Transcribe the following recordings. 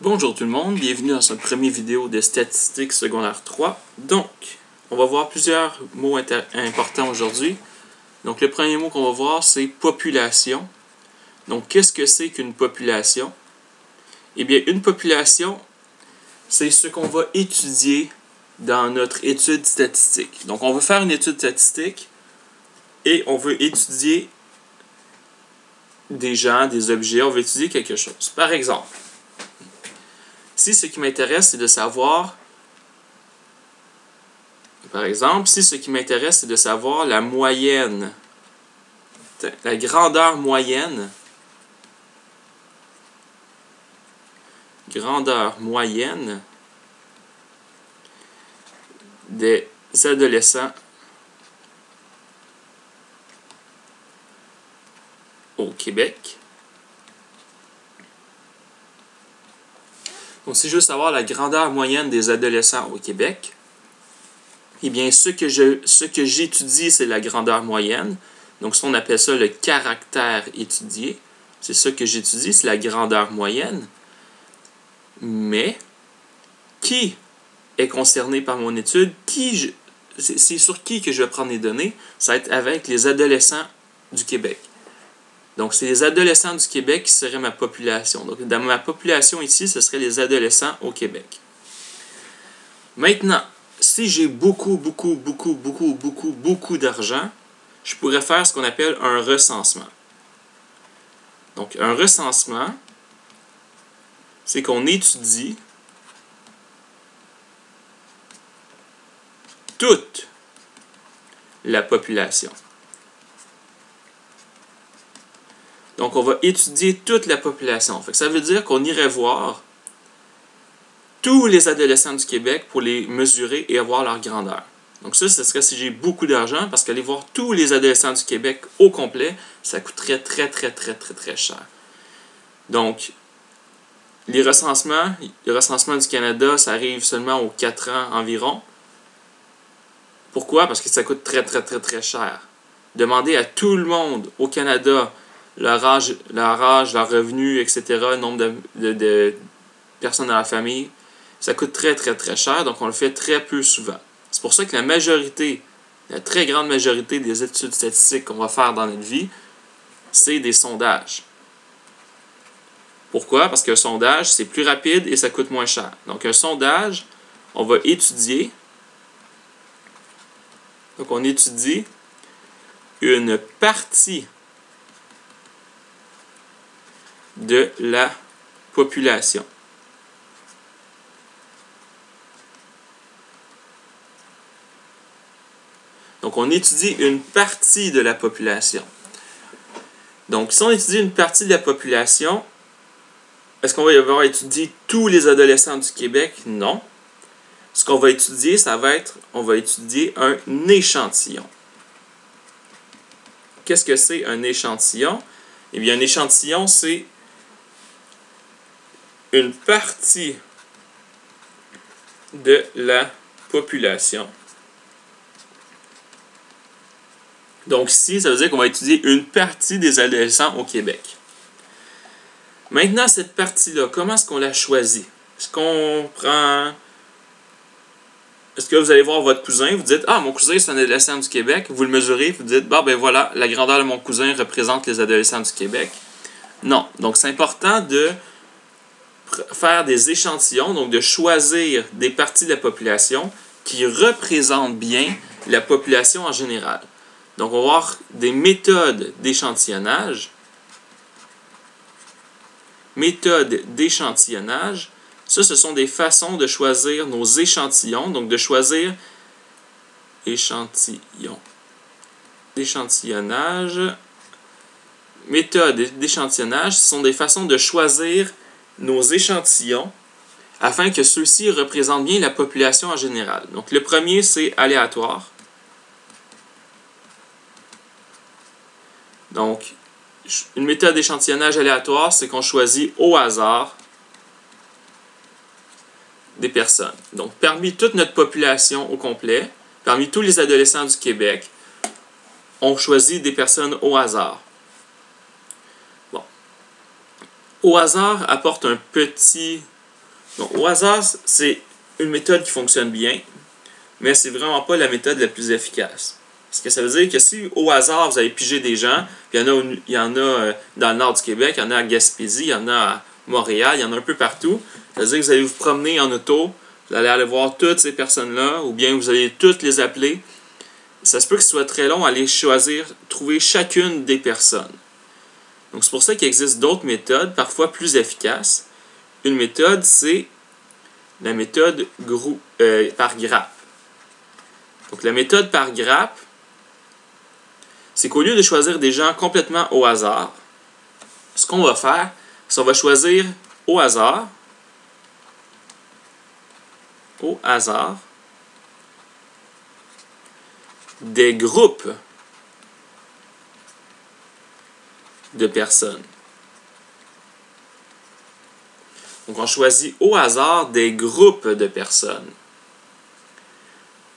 Bonjour tout le monde, bienvenue dans cette première vidéo de statistiques secondaire 3. Donc, on va voir plusieurs mots importants aujourd'hui. Donc, le premier mot qu'on va voir, c'est population. Donc, qu'est-ce que c'est qu'une population? Eh bien, une population, c'est ce qu'on va étudier dans notre étude statistique. Donc, on veut faire une étude statistique et on veut étudier des gens, des objets, on veut étudier quelque chose. Par exemple, si ce qui m'intéresse, c'est de savoir, la moyenne, la grandeur moyenne des adolescents au Québec. Donc, si je veux savoir la grandeur moyenne des adolescents au Québec, eh bien, ce que j'étudie, c'est la grandeur moyenne. Donc, ça, on appelle ça le caractère étudié. C'est ça que j'étudie, c'est la grandeur moyenne. Mais, qui est concerné par mon étude? C'est sur qui que je vais prendre les données? Ça va être avec les adolescents du Québec. Donc, c'est les adolescents du Québec qui seraient ma population. Donc, dans ma population ici, ce serait les adolescents au Québec. Maintenant, si j'ai beaucoup d'argent, je pourrais faire ce qu'on appelle un recensement. Donc, un recensement, c'est qu'on étudie toute la population. Donc, on va étudier toute la population. Ça veut dire qu'on irait voir tous les adolescents du Québec pour les mesurer et avoir leur grandeur. Donc ça, ce serait si j'ai beaucoup d'argent, parce qu'aller voir tous les adolescents du Québec au complet, ça coûterait très cher. Donc, le recensement du Canada, ça arrive seulement aux 4 ans environ. Pourquoi? Parce que ça coûte très cher. Demander à tout le monde au Canada leur âge, leur revenu, etc., le nombre de personnes dans la famille, ça coûte très cher, donc on le fait très peu souvent. C'est pour ça que la très grande majorité des études statistiques qu'on va faire dans notre vie, c'est des sondages. Pourquoi? Parce qu'un sondage, c'est plus rapide et ça coûte moins cher. Donc un sondage, on va étudier. Donc on étudie une partie de la population. Donc, on étudie une partie de la population. Donc, si on étudie une partie de la population, est-ce qu'on va avoir étudié tous les adolescents du Québec? Non. Ce qu'on va étudier, on va étudier un échantillon. Qu'est-ce que c'est un échantillon? Eh bien, un échantillon, c'est une partie de la population. Donc ici, ça veut dire qu'on va étudier une partie des adolescents au Québec. Maintenant, cette partie-là, comment est-ce qu'on la choisit? Est-ce que vous allez voir votre cousin, vous dites « Ah, mon cousin, c'est un adolescent du Québec », vous le mesurez, vous dites « Bon, ben voilà, la grandeur de mon cousin représente les adolescents du Québec. » Non. Donc, c'est important de faire des échantillons, donc de choisir des parties de la population qui représentent bien la population en général. Donc, on va voir des méthodes d'échantillonnage. Méthodes d'échantillonnage, ça, ce sont des façons de choisir nos échantillons. Donc, de choisir d'échantillonnage. Méthodes d'échantillonnage, ce sont des façons de choisir nos échantillons afin que ceux-ci représentent bien la population en général. Donc, le premier, c'est aléatoire. Donc, une méthode d'échantillonnage aléatoire, c'est qu'on choisit au hasard des personnes. Donc, parmi toute notre population au complet, parmi tous les adolescents du Québec, on choisit des personnes au hasard. Bon. Au hasard apporte un petit Donc, au hasard, c'est une méthode qui fonctionne bien, mais c'est vraiment pas la méthode la plus efficace. Parce que ça veut dire que si au hasard vous avez pigé des gens, puis il y en a dans le nord du Québec, il y en a à Gaspésie, il y en a à Montréal, il y en a un peu partout. Ça veut dire que vous allez vous promener en auto, vous allez aller voir toutes ces personnes-là, ou bien vous allez toutes les appeler. Ça se peut que ce soit très long à aller choisir, trouver chacune des personnes. Donc c'est pour ça qu'il existe d'autres méthodes, parfois plus efficaces. Une méthode, c'est la méthode par grappe. Donc la méthode par grappe, c'est qu'au lieu de choisir des gens complètement au hasard, ce qu'on va faire, c'est qu'on va choisir au hasard, des groupes de personnes. Donc on choisit au hasard des groupes de personnes.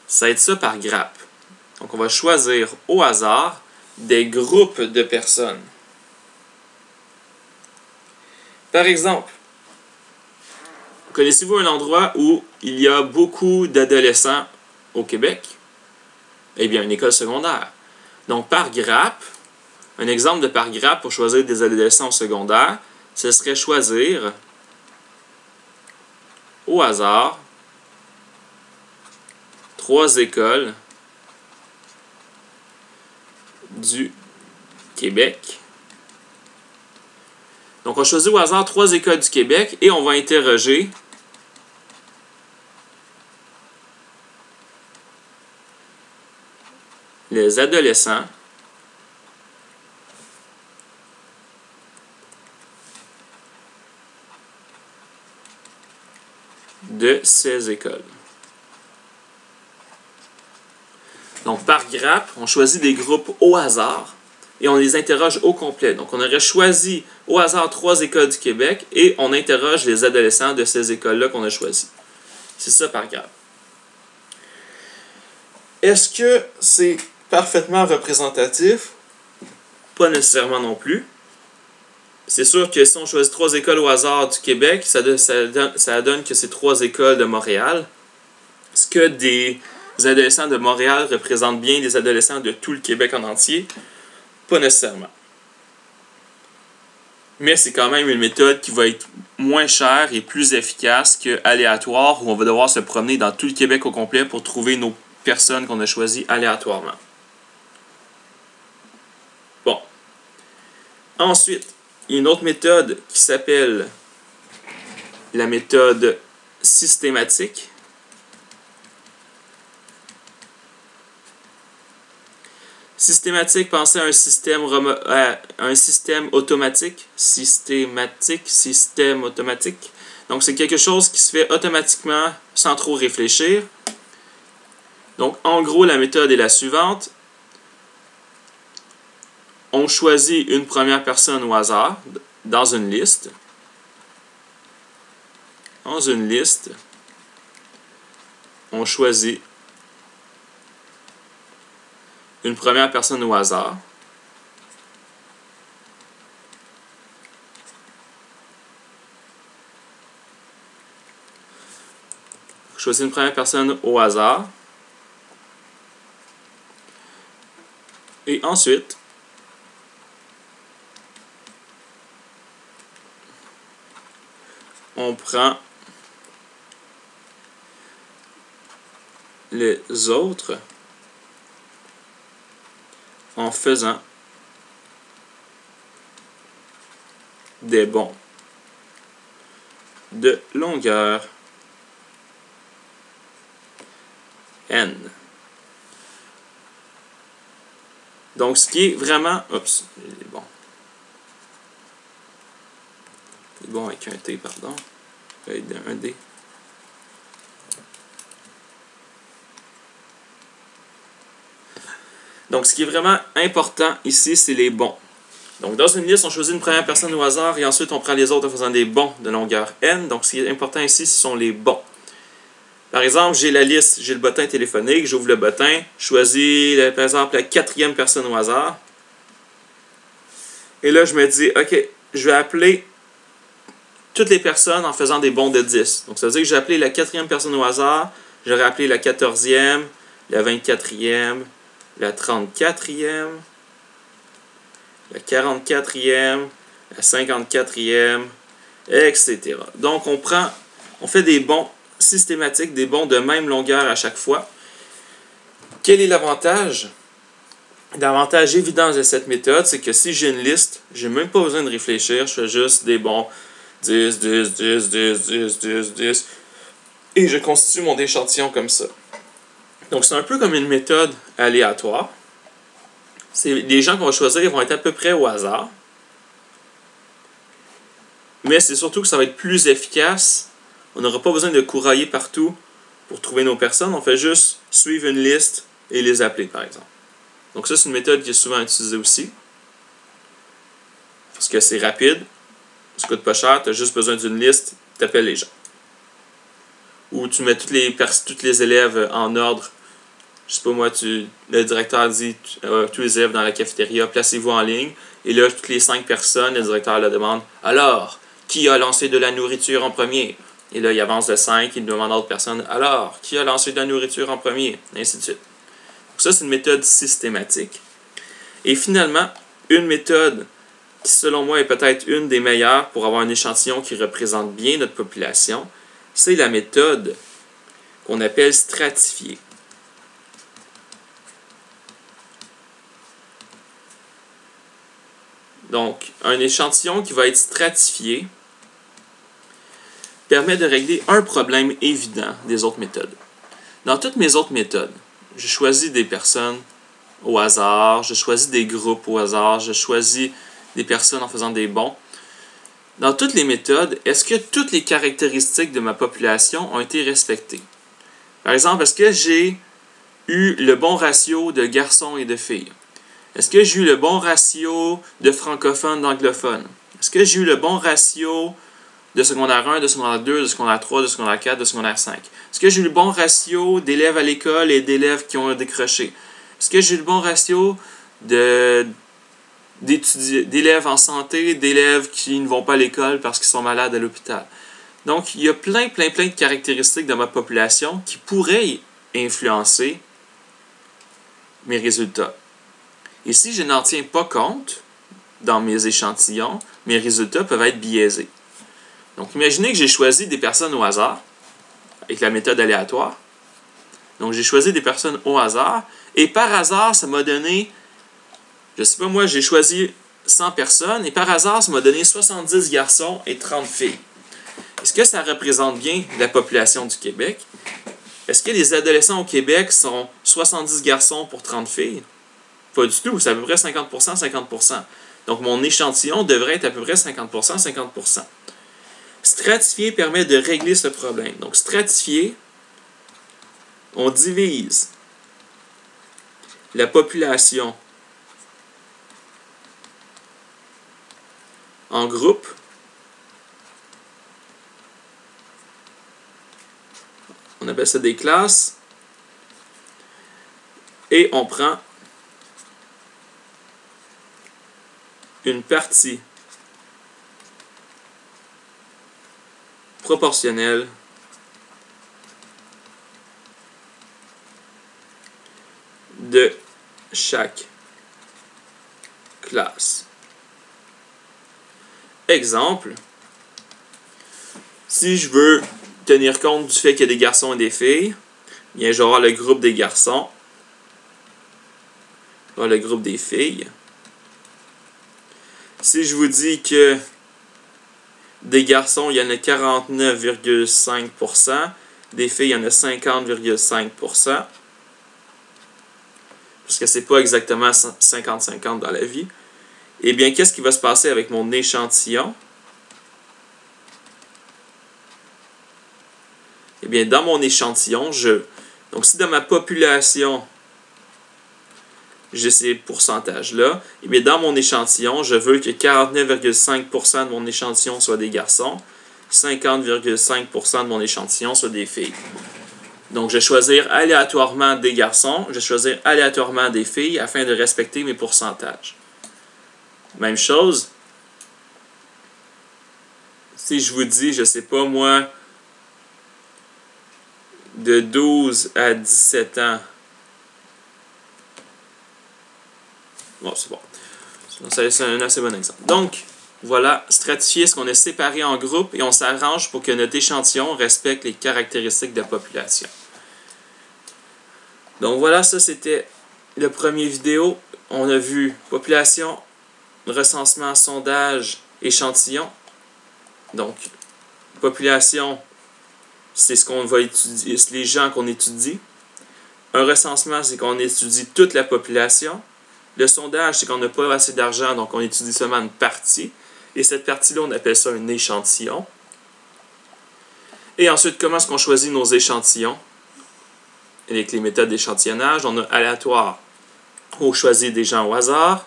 Ça va être ça par grappe. Donc on va choisir au hasard des groupes de personnes. Par exemple, connaissez-vous un endroit où il y a beaucoup d'adolescents au Québec? Eh bien, une école secondaire. Donc, par grappe, un exemple de par grappe pour choisir des adolescents au secondaire, ce serait choisir au hasard 3 écoles du Québec. Donc, on choisit au hasard 3 écoles du Québec et on va interroger les adolescents de ces écoles. Donc, par grappe, on choisit des groupes au hasard et on les interroge au complet. Donc, on aurait choisi au hasard 3 écoles du Québec et on interroge les adolescents de ces écoles-là qu'on a choisies. C'est ça par grappe. Est-ce que c'est parfaitement représentatif? Pas nécessairement non plus. C'est sûr que si on choisit 3 écoles au hasard du Québec, ça donne que c'est 3 écoles de Montréal. Est-ce que des adolescents de Montréal représentent bien les adolescents de tout le Québec en entier? Pas nécessairement. Mais c'est quand même une méthode qui va être moins chère et plus efficace que aléatoire, où on va devoir se promener dans tout le Québec au complet pour trouver nos personnes qu'on a choisies aléatoirement. Bon. Ensuite, il y a une autre méthode qui s'appelle la méthode systématique. Systématique, pensez à un système automatique. Système automatique. Donc, c'est quelque chose qui se fait automatiquement sans trop réfléchir. Donc, en gros, la méthode est la suivante. On choisit une première personne au hasard dans une liste. Dans une liste, on choisit une première personne au hasard. Choisir une première personne au hasard. Et ensuite, on prend les autres en faisant des bonds de longueur n. Donc, ce qui est vraiment... Oups, il est bon. Il est bon avec un T, pardon. Un D. Donc, ce qui est vraiment important ici, c'est les bonds. Donc, dans une liste, on choisit une première personne au hasard et ensuite on prend les autres en faisant des bonds de longueur n. Donc, ce qui est important ici, ce sont les bonds. Par exemple, j'ai la liste, j'ai le bottin téléphonique, j'ouvre le bottin, je choisis, par exemple, la 4e personne au hasard. Et là, je me dis, OK, je vais appeler toutes les personnes en faisant des bonds de 10. Donc ça veut dire que j'ai appelé la 4e personne au hasard, j'aurais appelé la 14e, la 24e, la 34e, la 44e, la 54e, etc. Donc on fait des bonds systématiques, des bonds de même longueur à chaque fois. Quel est l'avantage? L'avantage évident de cette méthode, c'est que si j'ai une liste, j'ai même pas besoin de réfléchir, je fais juste des bonds 10, 10, 10, 10, 10, 10, 10, et je constitue mon échantillon comme ça. Donc c'est un peu comme une méthode aléatoire. Les gens qu'on va choisir vont être à peu près au hasard. Mais c'est surtout que ça va être plus efficace. On n'aura pas besoin de courailler partout pour trouver nos personnes. On fait juste suivre une liste et les appeler, par exemple. Donc ça, c'est une méthode qui est souvent utilisée aussi. Parce que c'est rapide, ça coûte pas cher, tu as juste besoin d'une liste, tu appelles les gens. Ou tu mets tous les élèves en ordre. Je sais pas moi, le directeur dit tous les élèves dans la cafétéria, placez-vous en ligne. Et là, toutes les 5 personnes, le directeur leur demande « Alors, qui a lancé de la nourriture en premier? » Et là, il avance de 5, il demande à d'autres personnes « Alors, qui a lancé de la nourriture en premier? » Et ainsi de suite. Donc ça, c'est une méthode systématique. Et finalement, une méthode qui, selon moi, est peut-être une des meilleures pour avoir un échantillon qui représente bien notre population, c'est la méthode qu'on appelle stratifiée. Donc, un échantillon qui va être stratifié permet de régler un problème évident des autres méthodes. Dans toutes mes autres méthodes, je choisis des personnes au hasard, je choisis des groupes au hasard, je choisis des personnes en faisant des bonds. Dans toutes les méthodes, est-ce que toutes les caractéristiques de ma population ont été respectées? Par exemple, est-ce que j'ai eu le bon ratio de garçons et de filles? Est-ce que j'ai eu le bon ratio de francophones d'anglophones? Est-ce que j'ai eu le bon ratio de secondaire 1, de secondaire 2, de secondaire 3, de secondaire 4, de secondaire 5? Est-ce que j'ai eu le bon ratio d'élèves à l'école et d'élèves qui ont décroché? Est-ce que j'ai eu le bon ratio d'élèves en santé, d'élèves qui ne vont pas à l'école parce qu'ils sont malades à l'hôpital? Donc, il y a plein de caractéristiques de ma population qui pourraient influencer mes résultats. Et si je n'en tiens pas compte dans mes échantillons, mes résultats peuvent être biaisés. Donc, imaginez que j'ai choisi des personnes au hasard, avec la méthode aléatoire. Donc, j'ai choisi des personnes au hasard, et par hasard, ça m'a donné, je sais pas moi, j'ai choisi 100 personnes, et par hasard, ça m'a donné 70 garçons et 30 filles. Est-ce que ça représente bien la population du Québec? Est-ce que les adolescents au Québec sont 70 garçons pour 30 filles? Pas du tout, c'est à peu près 50%, 50%. Donc, mon échantillon devrait être à peu près 50%, 50%. Stratifier permet de régler ce problème. Donc, stratifier, on divise la population en groupes. On appelle ça des classes. Et on prend une partie proportionnelle de chaque classe. Exemple, si je veux tenir compte du fait qu'il y a des garçons et des filles, bien j'aurai le groupe des garçons, le groupe des filles. Si je vous dis que des garçons, il y en a 49,5%, des filles, il y en a 50,5%, parce que c'est pas exactement 50-50 dans la vie, eh bien, qu'est-ce qui va se passer avec mon échantillon? Eh bien, dans mon échantillon, donc si dans ma population, j'ai ces pourcentages-là, et bien dans mon échantillon, je veux que 49,5% de mon échantillon soit des garçons, 50,5% de mon échantillon soit des filles. Donc, je vais choisir aléatoirement des garçons, je vais choisir aléatoirement des filles afin de respecter mes pourcentages. Même chose, si je vous dis, je sais pas moi, de 12 à 17 ans. Bon, c'est bon. C'est un assez bon exemple. Donc, voilà, stratifier ce qu'on a séparé en groupes et on s'arrange pour que notre échantillon respecte les caractéristiques de la population. Donc voilà, ça c'était le premier vidéo. On a vu population, recensement, sondage, échantillon. Donc, population, c'est ce qu'on va étudier, c'est les gens qu'on étudie. Un recensement, c'est qu'on étudie toute la population. Le sondage, c'est qu'on n'a pas assez d'argent, donc on étudie seulement une partie. Et cette partie-là, on appelle ça un échantillon. Et ensuite, comment est-ce qu'on choisit nos échantillons? Avec les méthodes d'échantillonnage, on a aléatoire, on choisit des gens au hasard.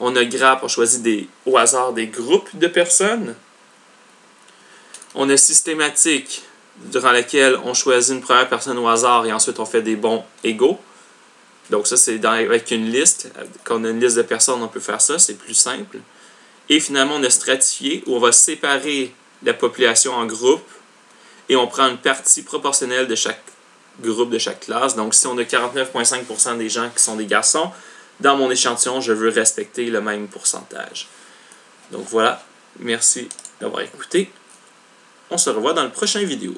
On a grappe, on choisit au hasard des groupes de personnes. On a systématique, durant laquelle on choisit une première personne au hasard et ensuite on fait des bons égaux. Donc ça, c'est avec une liste. Quand on a une liste de personnes, on peut faire ça, c'est plus simple. Et finalement, on a stratifié, où on va séparer la population en groupes et on prend une partie proportionnelle de chaque groupe de chaque classe. Donc si on a 49,5% des gens qui sont des garçons, dans mon échantillon, je veux respecter le même pourcentage. Donc voilà, merci d'avoir écouté. On se revoit dans le prochain vidéo.